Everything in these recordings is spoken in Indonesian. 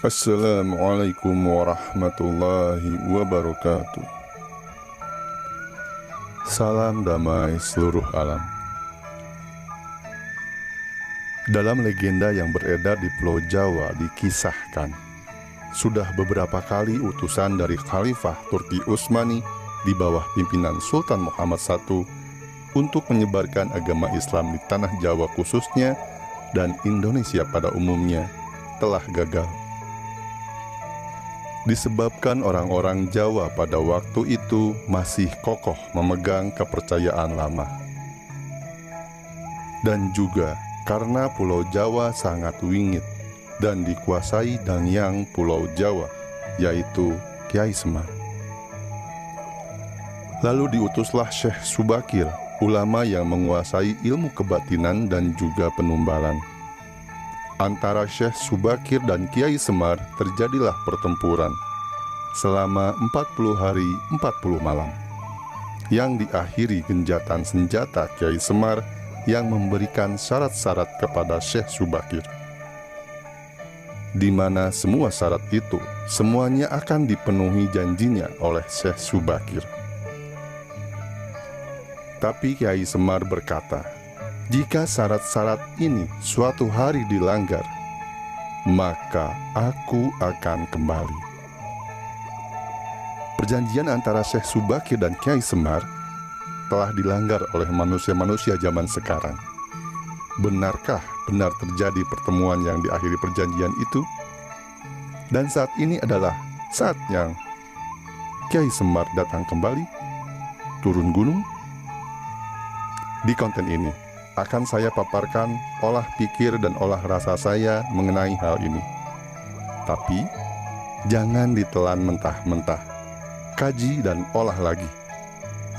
Assalamualaikum warahmatullahi wabarakatuh. Salam damai seluruh alam. Dalam legenda yang beredar di Pulau Jawa dikisahkan, sudah beberapa kali utusan dari Khalifah Turki Utsmani di bawah pimpinan Sultan Muhammad I untuk menyebarkan agama Islam di tanah Jawa khususnya dan Indonesia pada umumnya telah gagal. Disebabkan orang-orang Jawa pada waktu itu masih kokoh memegang kepercayaan lama. Dan juga karena Pulau Jawa sangat wingit dan dikuasai Dangyang Pulau Jawa, yaitu Kiai Semar. Lalu diutuslah Syekh Subakir, ulama yang menguasai ilmu kebatinan dan juga penumbalan. Antara Syekh Subakir dan Kiai Semar terjadilah pertempuran selama 40 hari 40 malam yang diakhiri genjatan senjata Kiai Semar yang memberikan syarat-syarat kepada Syekh Subakir, di mana semua syarat itu semuanya akan dipenuhi janjinya oleh Syekh Subakir. Tapi Kiai Semar berkata, jika syarat-syarat ini suatu hari dilanggar, maka aku akan kembali. Perjanjian antara Syekh Subakir dan Kiai Semar telah dilanggar oleh manusia-manusia zaman sekarang. Benarkah benar terjadi pertemuan yang diakhiri perjanjian itu? Dan saat ini adalah saatnya Kiai Semar datang kembali, turun gunung? Di konten ini akan saya paparkan olah pikir dan olah rasa saya mengenai hal ini. Tapi jangan ditelan mentah-mentah. Kaji dan olah lagi.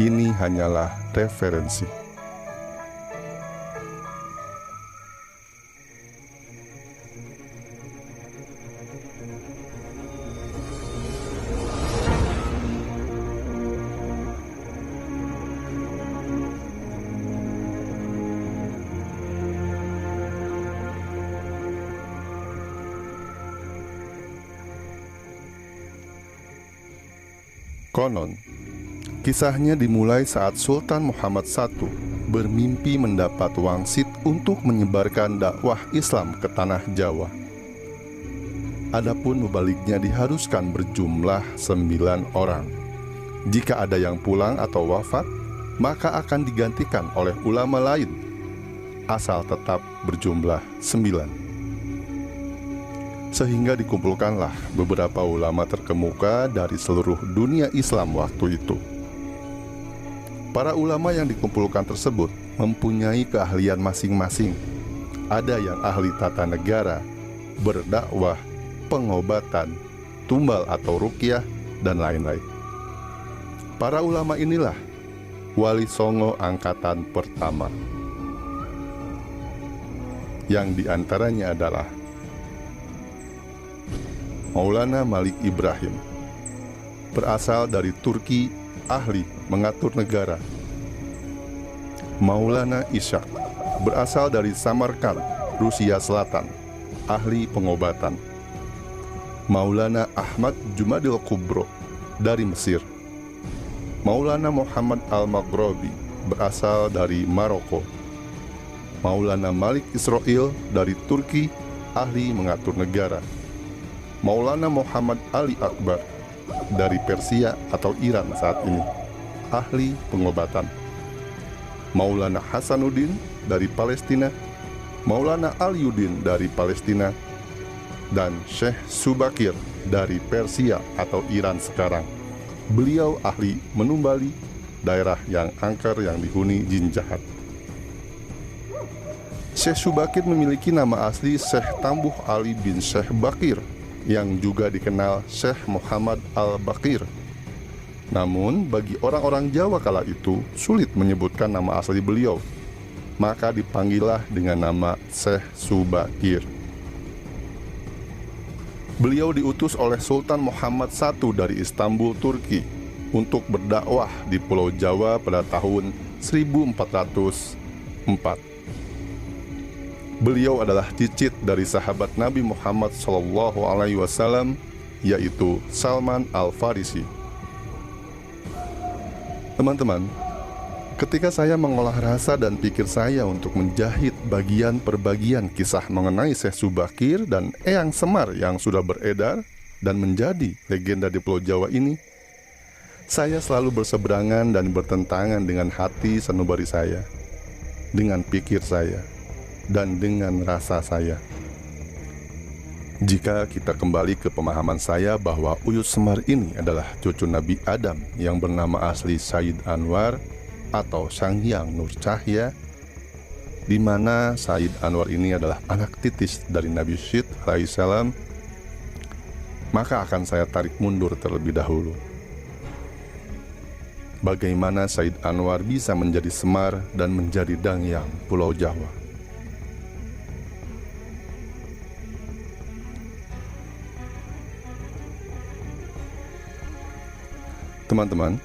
Ini hanyalah referensi. Konon, kisahnya dimulai saat Sultan Muhammad I bermimpi mendapat wangsit untuk menyebarkan dakwah Islam ke tanah Jawa. Adapun mubalignya diharuskan berjumlah 9 orang. Jika ada yang pulang atau wafat, maka akan digantikan oleh ulama lain, asal tetap berjumlah 9. Sehingga dikumpulkanlah beberapa ulama terkemuka dari seluruh dunia Islam waktu itu. Para ulama yang dikumpulkan tersebut mempunyai keahlian masing-masing. Ada yang ahli tata negara, berdakwah, pengobatan, tumbal atau ruqyah, dan lain-lain. Para ulama inilah Wali Songo angkatan pertama, yang diantaranya adalah Maulana Malik Ibrahim, berasal dari Turki, ahli mengatur negara. Maulana Ishaq, berasal dari Samarkand, Rusia Selatan, ahli pengobatan. Maulana Ahmad Jumadil Kubro, dari Mesir. Maulana Muhammad Al-Maghrabi, berasal dari Maroko. Maulana Malik Israel, dari Turki, ahli mengatur negara. Maulana Muhammad Ali Akbar, dari Persia atau Iran saat ini, ahli pengobatan. Maulana Hasanuddin dari Palestina, Maulana Aliuddin dari Palestina, dan Syekh Subakir dari Persia atau Iran sekarang. Beliau ahli menumbali daerah yang angker yang dihuni jin jahat. Syekh Subakir memiliki nama asli Syekh Tambuh Ali bin Syekh Bakir, yang juga dikenal Syekh Muhammad Al-Bakir. Namun bagi orang-orang Jawa kala itu sulit menyebutkan nama asli beliau, maka dipanggillah dengan nama Syekh Subakir. Beliau diutus oleh Sultan Muhammad I dari Istanbul, Turki, untuk berdakwah di Pulau Jawa pada tahun 1404. Beliau adalah cicit dari sahabat Nabi Muhammad SAW, yaitu Salman Al-Farisi. Teman-teman, ketika saya mengolah rasa dan pikir saya untuk menjahit bagian per bagian kisah mengenai Syekh Subakir dan Eyang Semar yang sudah beredar dan menjadi legenda di Pulau Jawa ini, saya selalu berseberangan dan bertentangan dengan hati sanubari saya, dengan pikir saya, dan dengan rasa saya. Jika kita kembali ke pemahaman saya bahwa Uyut Semar ini adalah cucu Nabi Adam yang bernama asli Sayyid Anwar atau Sang Hyang Nur Cahya, di mana Sayyid Anwar ini adalah anak titis dari Nabi Syed alaihissalam, maka akan saya tarik mundur terlebih dahulu. Bagaimana Sayyid Anwar bisa menjadi Semar dan menjadi Dangyang Pulau Jawa? Teman-teman,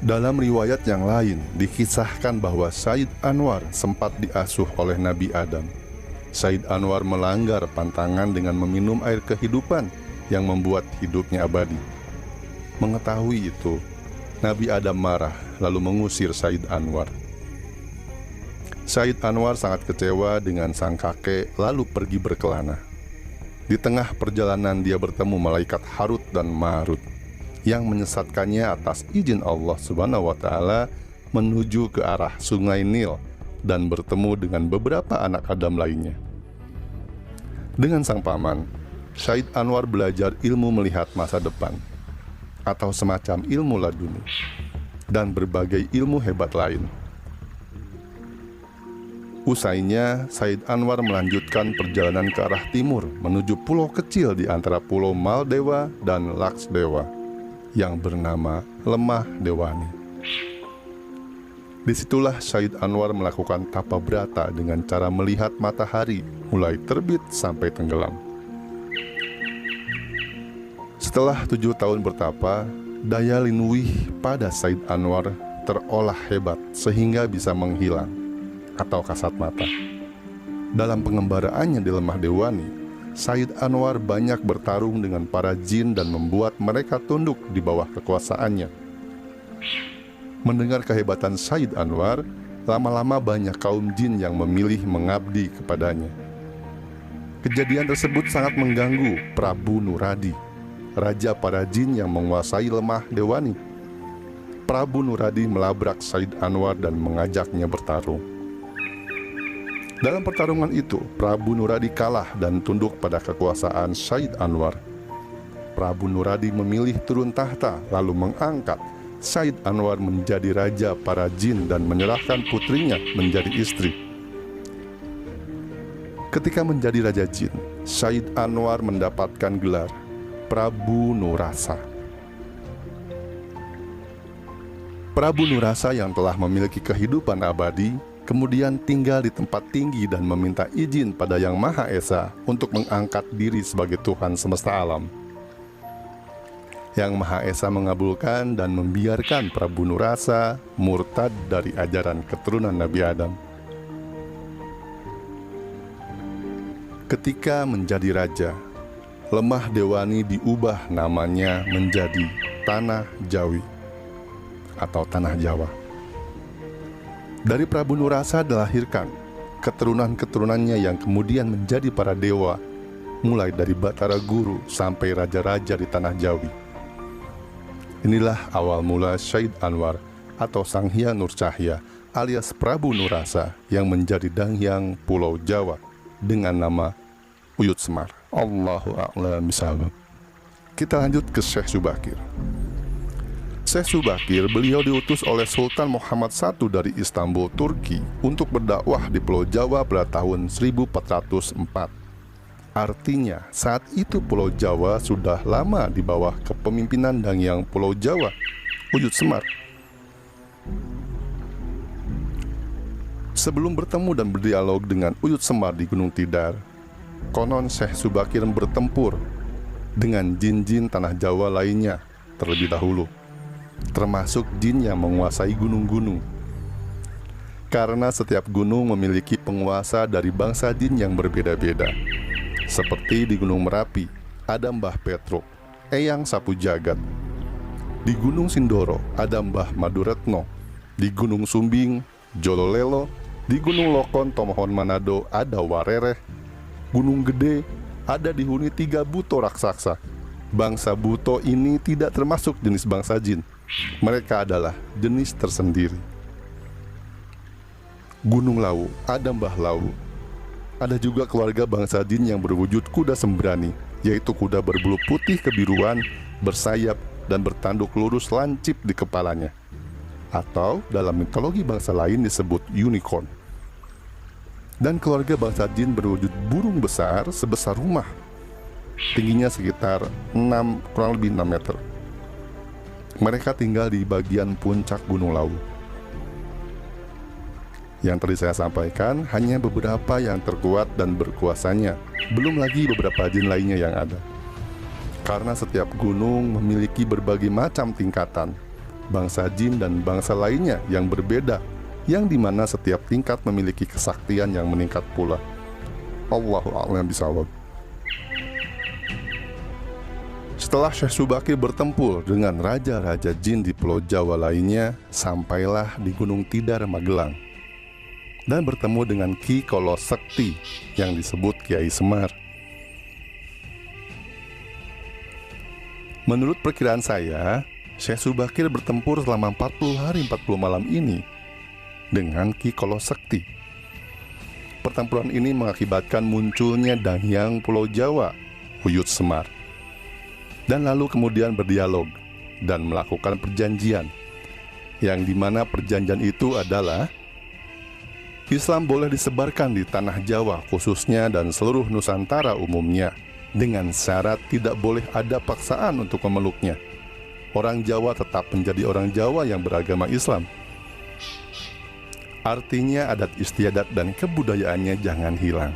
dalam riwayat yang lain dikisahkan bahwa Sayyid Anwar sempat diasuh oleh Nabi Adam. Sayyid Anwar melanggar pantangan dengan meminum air kehidupan yang membuat hidupnya abadi. Mengetahui itu, Nabi Adam marah lalu mengusir Sayyid Anwar. Sayyid Anwar sangat kecewa dengan sang kakek lalu pergi berkelana. Di tengah perjalanan dia bertemu malaikat Harut dan Marut yang menyesatkannya atas izin Allah Subhanahu wa Ta'ala menuju ke arah Sungai Nil dan bertemu dengan beberapa anak Adam lainnya. Dengan sang paman, Sayyid Anwar belajar ilmu melihat masa depan atau semacam ilmu laduni dan berbagai ilmu hebat lain. Usainya, Sayyid Anwar melanjutkan perjalanan ke arah timur menuju pulau kecil di antara Pulau Maldewa dan Laksdewa yang bernama Lemah Dewani. Disitulah Sayyid Anwar melakukan tapa brata dengan cara melihat matahari mulai terbit sampai tenggelam. Setelah 7 tahun bertapa, daya linuwih pada Sayyid Anwar terolah hebat sehingga bisa menghilang atau kasat mata. Dalam pengembaraannya di Lemah Dewani, Sayyid Anwar banyak bertarung dengan para jin dan membuat mereka tunduk di bawah kekuasaannya. Mendengar kehebatan Sayyid Anwar, lama-lama banyak kaum jin yang memilih mengabdi kepadanya. Kejadian tersebut sangat mengganggu Prabu Nuradi, raja para jin yang menguasai Lemah Dewani. Prabu Nuradi melabrak Sayyid Anwar dan mengajaknya bertarung. Dalam pertarungan itu, Prabu Nuradi kalah dan tunduk pada kekuasaan Sayyid Anwar. Prabu Nuradi memilih turun tahta lalu mengangkat Sayyid Anwar menjadi raja para jin dan menyerahkan putrinya menjadi istri. Ketika menjadi raja jin, Sayyid Anwar mendapatkan gelar Prabu Nurasa. Prabu Nurasa yang telah memiliki kehidupan abadi kemudian tinggal di tempat tinggi dan meminta izin pada Yang Maha Esa untuk mengangkat diri sebagai Tuhan semesta alam. Yang Maha Esa mengabulkan dan membiarkan Prabu Nurasa murtad dari ajaran keturunan Nabi Adam. Ketika menjadi raja, Lemah Dewani diubah namanya menjadi Tanah Jawi atau Tanah Jawa. Dari Prabu Nurasa dilahirkan keturunan-keturunannya yang kemudian menjadi para dewa, mulai dari Batara Guru sampai raja-raja di Tanah Jawi. Inilah awal mula Sayyid Anwar atau Sang Hyang Nur Cahya alias Prabu Nurasa yang menjadi Dangyang Pulau Jawa dengan nama Uyut Semar. Allahu a'lam bishawab. Kita lanjut ke Syekh Subakir. Syekh Subakir, beliau diutus oleh Sultan Muhammad I dari Istanbul, Turki untuk berdakwah di Pulau Jawa pada tahun 1404. Artinya, saat itu Pulau Jawa sudah lama di bawah kepemimpinan Dangyang Pulau Jawa, Uyut Semar. Sebelum bertemu dan berdialog dengan Uyut Semar di Gunung Tidar, konon Syekh Subakir bertempur dengan jin-jin tanah Jawa lainnya terlebih dahulu, termasuk jin yang menguasai gunung-gunung. Karena setiap gunung memiliki penguasa dari bangsa jin yang berbeda-beda. Seperti di Gunung Merapi, ada Mbah Petruk, Eyang Sapu Jagat. Di Gunung Sindoro, ada Mbah Maduretno. Di Gunung Sumbing, Jololelo. Di Gunung Lokon, Tomohon Manado, ada Warereh. Gunung Gede, ada dihuni 3 buto raksasa. Bangsa buto ini tidak termasuk jenis bangsa jin. Mereka adalah jenis tersendiri. Gunung Lawu, ada Mbah Lawu. Ada juga keluarga bangsa jin yang berwujud kuda sembrani, yaitu kuda berbulu putih kebiruan, bersayap, dan bertanduk lurus lancip di kepalanya. Atau dalam mitologi bangsa lain disebut unicorn. Dan keluarga bangsa jin berwujud burung besar sebesar rumah. Tingginya sekitar kurang lebih 6 meter. Mereka tinggal di bagian puncak Gunung Lawu. Yang tadi saya sampaikan hanya beberapa yang terkuat dan berkuasanya, belum lagi beberapa jin lainnya yang ada. Karena setiap gunung memiliki berbagai macam tingkatan, bangsa jin dan bangsa lainnya yang berbeda, yang dimana setiap tingkat memiliki kesaktian yang meningkat pula. Allahu a'lam bishawab. Setelah Syekh Subakir bertempur dengan raja-raja jin di Pulau Jawa lainnya, sampailah di Gunung Tidar, Magelang, dan bertemu dengan Ki Kolo Sekti yang disebut Kiai Semar. Menurut perkiraan saya, Syekh Subakir bertempur selama 40 hari 40 malam ini dengan Ki Kolo Sekti. Pertempuran ini mengakibatkan munculnya Dangyang Pulau Jawa, Uyut Semar, dan lalu kemudian berdialog dan melakukan perjanjian, yang dimana perjanjian itu adalah Islam boleh disebarkan di tanah Jawa khususnya dan seluruh Nusantara umumnya, dengan syarat tidak boleh ada paksaan untuk memeluknya. Orang Jawa tetap menjadi orang Jawa yang beragama Islam. Artinya adat istiadat dan kebudayaannya jangan hilang.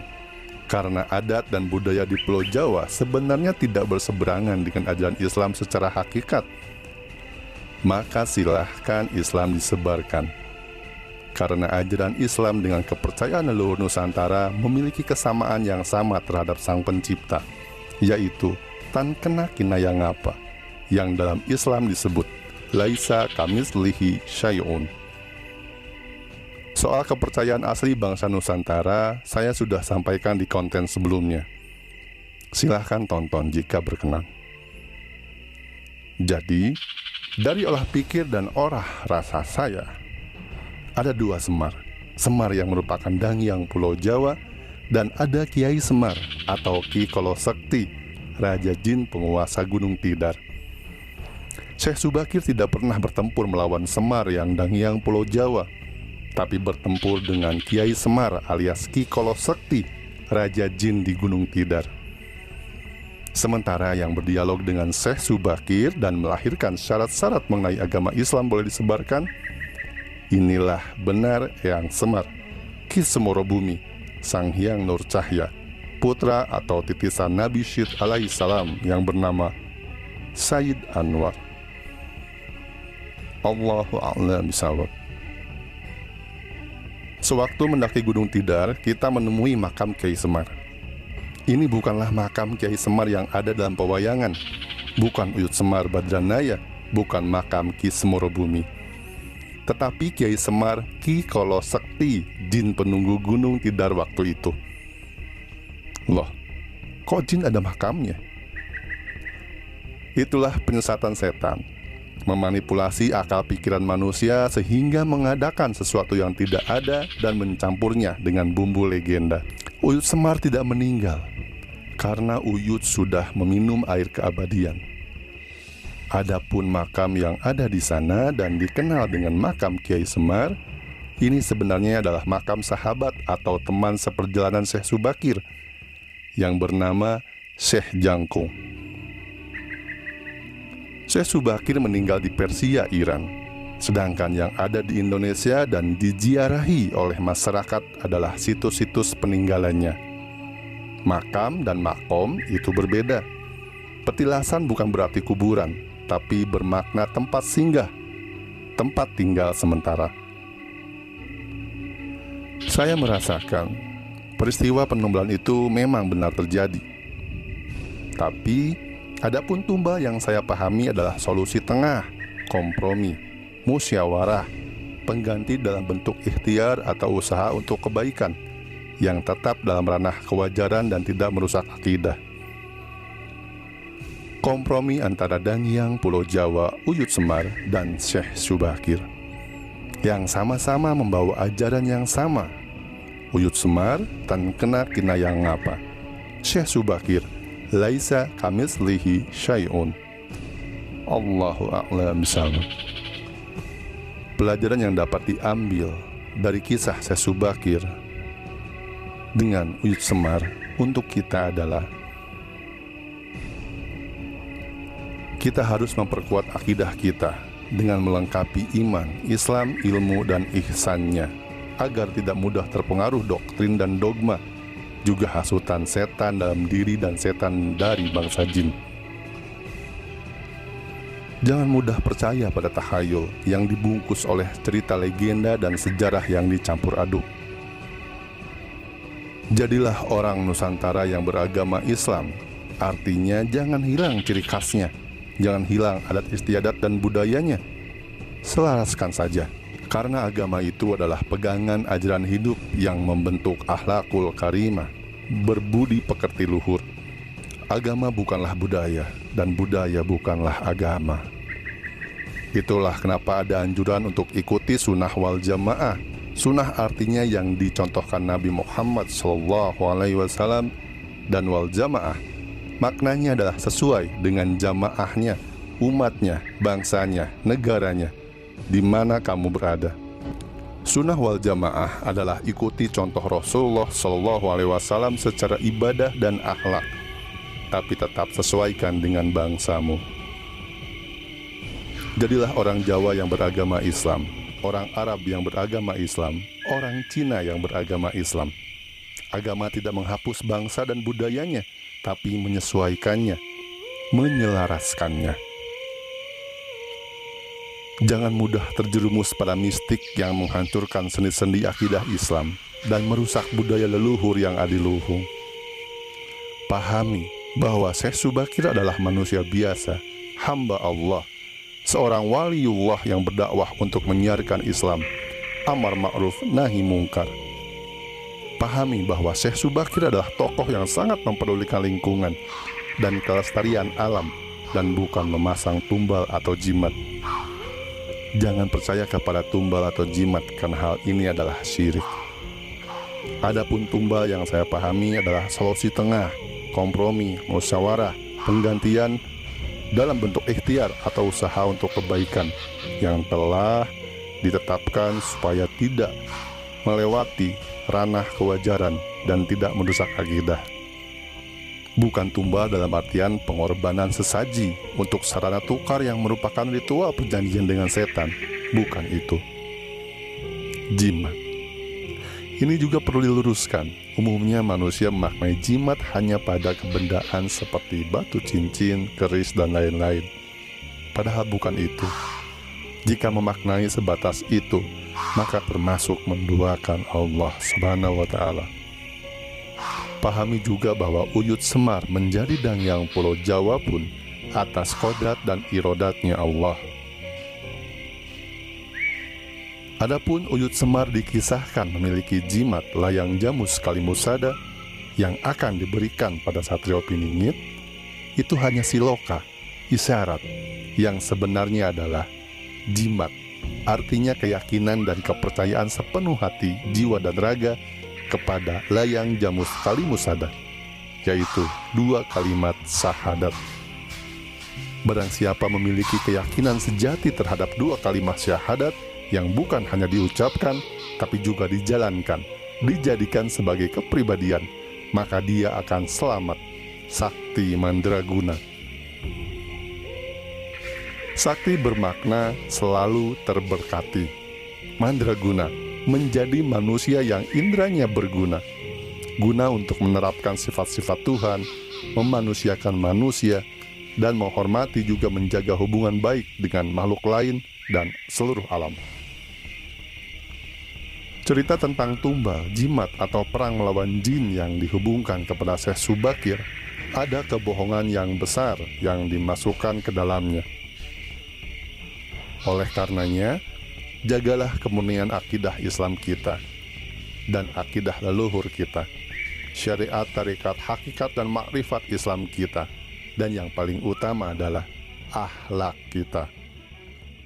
Karena adat dan budaya di Pulau Jawa sebenarnya tidak berseberangan dengan ajaran Islam secara hakikat. Maka silahkan Islam disebarkan. Karena ajaran Islam dengan kepercayaan leluhur Nusantara memiliki kesamaan yang sama terhadap Sang Pencipta, yaitu tan kena kinaya ngapa, yang dalam Islam disebut laisa kamitslihi syai'un. Soal kepercayaan asli bangsa Nusantara, saya sudah sampaikan di konten sebelumnya. Silahkan tonton jika berkenan. Jadi, dari olah pikir dan orah rasa saya, ada 2 Semar. Semar yang merupakan Dangyang Pulau Jawa, dan ada Kiai Semar atau Ki Kolo Sekti, Raja Jin penguasa Gunung Tidar. Syekh Subakir tidak pernah bertempur melawan Semar yang Dangyang Pulau Jawa, tapi bertempur dengan Kiai Semar alias Ki Kolo Sekti, Raja Jin di Gunung Tidar. Sementara yang berdialog dengan Syekh Subakir dan melahirkan syarat-syarat mengenai agama Islam boleh disebarkan, inilah benar Eyang Semar, Ki Semorobumi, Sang Hyang Nur Cahya, putra atau titisan Nabi Syed alaihissalam yang bernama Sayyid Anwar. Allahu a'lam bishawab. Sewaktu mendaki Gunung Tidar, kita menemui makam Kiai Semar. Ini bukanlah makam Kiai Semar yang ada dalam pewayangan, bukan Uyut Semar Badranaya, bukan makam Ki Semorobumi, tetapi Kiai Semar Ki Kolo Sekti, jin penunggu Gunung Tidar waktu itu. Loh, kok jin ada makamnya? Itulah penyesatan setan, memanipulasi akal pikiran manusia sehingga mengadakan sesuatu yang tidak ada dan mencampurnya dengan bumbu legenda. Uyut Semar tidak meninggal karena Uyut sudah meminum air keabadian. Adapun makam yang ada di sana dan dikenal dengan makam Kiai Semar, ini sebenarnya adalah makam sahabat atau teman seperjalanan Syekh Subakir yang bernama Syekh Jangkung. Syekh Subakir meninggal di Persia, Iran, sedangkan yang ada di Indonesia dan diziarahi oleh masyarakat adalah situs-situs peninggalannya. Makam dan makom itu berbeda. Petilasan bukan berarti kuburan, tapi bermakna tempat singgah, tempat tinggal sementara. Saya merasakan peristiwa penumbulan itu memang benar terjadi. Tapi, adapun tumbal yang saya pahami adalah solusi tengah, kompromi, musyawarah, pengganti dalam bentuk ikhtiar atau usaha untuk kebaikan, yang tetap dalam ranah kewajaran dan tidak merusak akidah. Kompromi antara Dangyang Pulau Jawa, Uyut Semar, dan Syekh Subakir yang sama-sama membawa ajaran yang sama. Uyut Semar tan kena tina yang ngapa. Syekh Subakir laisa kamitslihi syai'un. Allahu a'lam bishawab. Pelajaran yang dapat diambil dari kisah Syekh Subakir dengan Uyut Semar untuk kita adalah kita harus memperkuat akidah kita dengan melengkapi iman, Islam, ilmu, dan ihsannya agar tidak mudah terpengaruh doktrin dan dogma, juga hasutan setan dalam diri dan setan dari bangsa jin. Jangan mudah percaya pada tahayul yang dibungkus oleh cerita legenda dan sejarah yang dicampur aduk. Jadilah orang Nusantara yang beragama Islam, artinya jangan hilang ciri khasnya. Jangan hilang adat istiadat dan budayanya. Selaraskan saja, karena agama itu adalah pegangan ajaran hidup yang membentuk akhlakul karimah, berbudi pekerti luhur. Agama bukanlah budaya, dan budaya bukanlah agama. Itulah kenapa ada anjuran untuk ikuti sunnah wal jamaah. Sunnah artinya yang dicontohkan Nabi Muhammad SAW, dan wal jamaah maknanya adalah sesuai dengan jamaahnya, umatnya, bangsanya, negaranya, di mana kamu berada. Sunnah wal jamaah adalah ikuti contoh Rasulullah SAW secara ibadah dan akhlak, tapi tetap sesuaikan dengan bangsamu. Jadilah orang Jawa yang beragama Islam, orang Arab yang beragama Islam, orang Cina yang beragama Islam. Agama tidak menghapus bangsa dan budayanya, tapi menyesuaikannya, menyelaraskannya. Jangan mudah terjerumus pada mistik yang menghancurkan sendi-sendi akidah Islam dan merusak budaya leluhur yang adiluhung. Pahami bahwa Syekh Subakir adalah manusia biasa, hamba Allah, seorang waliullah yang berdakwah untuk menyiarkan Islam, amar ma'ruf nahi mungkar. Pahami bahwa Syekh Subakir adalah tokoh yang sangat mempedulikan lingkungan dan kelestarian alam dan bukan memasang tumbal atau jimat. Jangan percaya kepada tumbal atau jimat karena hal ini adalah syirik. Adapun tumbal yang saya pahami adalah solusi tengah, kompromi, musyawarah, penggantian dalam bentuk ikhtiar atau usaha untuk kebaikan yang telah ditetapkan supaya tidak melewati ranah kewajaran dan tidak merusak akidah. Bukan tumbal dalam artian pengorbanan sesaji untuk sarana tukar yang merupakan ritual perjanjian dengan setan. Bukan itu. Jimat. Ini juga perlu diluruskan. Umumnya manusia memaknai jimat hanya pada kebendaan seperti batu cincin, keris, dan lain-lain. Padahal bukan itu. Jika memaknai sebatas itu, maka termasuk menduakan Allah Subhanahu wa Ta'ala. Pahami juga bahwa Uyut Semar menjadi Dangyang Pulau Jawa pun atas kodrat dan irodatnya Allah. Adapun Uyut Semar dikisahkan memiliki jimat layang jamus kalimusada yang akan diberikan pada Satrio Piningit, itu hanya siloka, isyarat, yang sebenarnya adalah jimat. Artinya keyakinan dan kepercayaan sepenuh hati, jiwa dan raga kepada layang jamus kalimusada, yaitu 2 kalimat syahadat. Barang siapa memiliki keyakinan sejati terhadap dua kalimat syahadat yang bukan hanya diucapkan, tapi juga dijalankan, dijadikan sebagai kepribadian, maka dia akan selamat. Sakti Mandraguna. Sakti bermakna selalu terberkati. Mandraguna menjadi manusia yang indranya berguna, guna untuk menerapkan sifat-sifat Tuhan, memanusiakan manusia, dan menghormati juga menjaga hubungan baik dengan makhluk lain dan seluruh alam. Cerita tentang tumbal, jimat, atau perang melawan jin yang dihubungkan kepada Syekh Subakir, ada kebohongan yang besar yang dimasukkan ke dalamnya. Oleh karenanya, jagalah kemurnian akidah Islam kita dan akidah leluhur kita, syariat, tarekat, hakikat, dan makrifat Islam kita, dan yang paling utama adalah akhlak kita.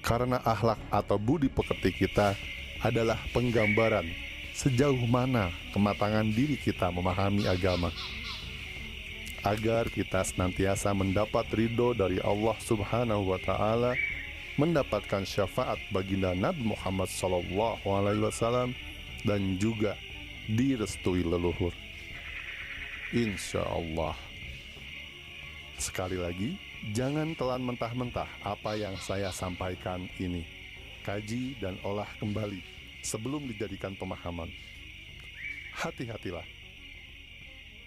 Karena akhlak atau budi pekerti kita adalah penggambaran sejauh mana kematangan diri kita memahami agama, agar kita senantiasa mendapat ridho dari Allah Subhanahu wa Ta'ala, mendapatkan syafaat baginda Nabi Muhammad SAW, dan juga direstui leluhur, insya Allah. Sekali lagi, jangan telan mentah-mentah apa yang saya sampaikan ini. Kaji dan olah kembali sebelum dijadikan pemahaman. Hati-hatilah.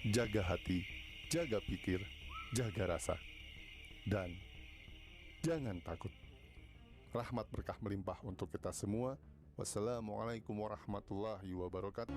Jaga hati, jaga pikir, jaga rasa. Dan jangan takut. Rahmat berkah melimpah untuk kita semua. Wassalamualaikum warahmatullahi wabarakatuh.